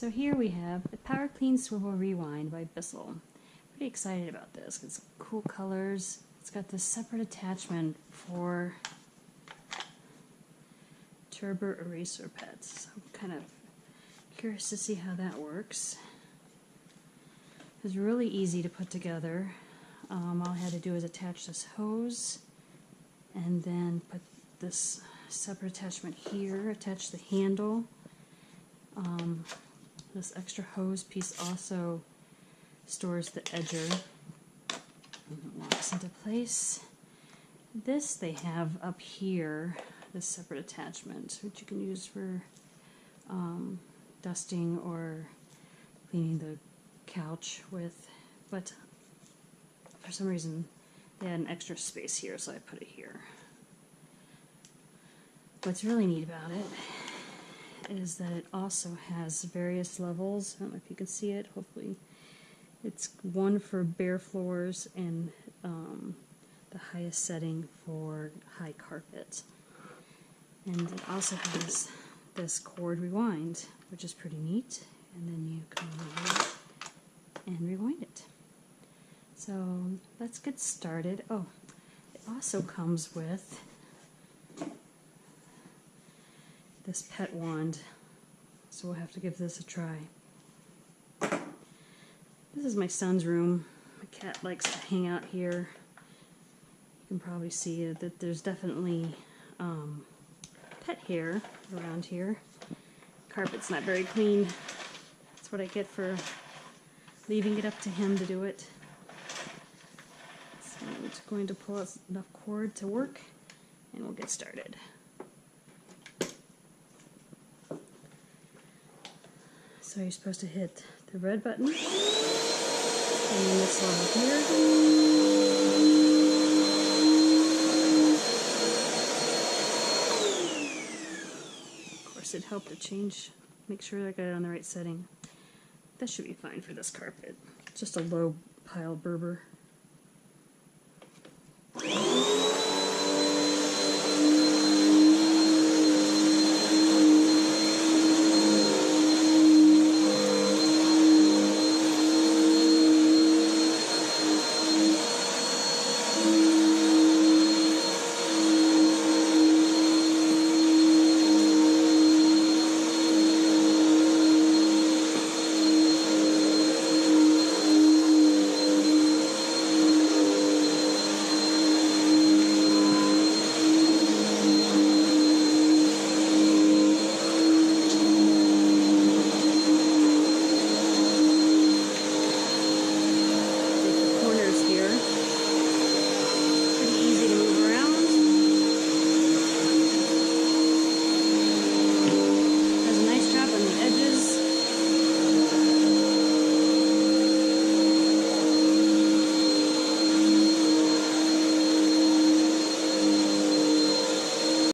So here we have the PowerClean Swivel Rewind by Bissel. Pretty excited about this. It's cool colors. It's got this separate attachment for turbo eraser pets. So I'm kind of curious to see how that works. It's really easy to put together. All I had to do is attach this hose and then put this separate attachment here, attach the handle. This extra hose piece also stores the edger and it locks into place. This they have up here, this separate attachment, which you can use for dusting or cleaning the couch with, but for some reason they had an extra space here, so I put it here. What's really neat about it is that it also has various levels. I don't know if you can see it, hopefully. It's one for bare floors and the highest setting for high carpet. And it also has this cord rewind, which is pretty neat. And then you come over here and rewind it. So let's get started. Oh, it also comes with this pet wand, so we'll have to give this a try. This is my son's room. My cat likes to hang out here. You can probably see that there's definitely pet hair around here. Carpet's not very clean. That's what I get for leaving it up to him to do it. So I'm just going to pull out enough cord to work and we'll get started. So you're supposed to hit the red button, and then this level here. Of course it helped to change, make sure I got it on the right setting. That should be fine for this carpet. Just a low pile Berber.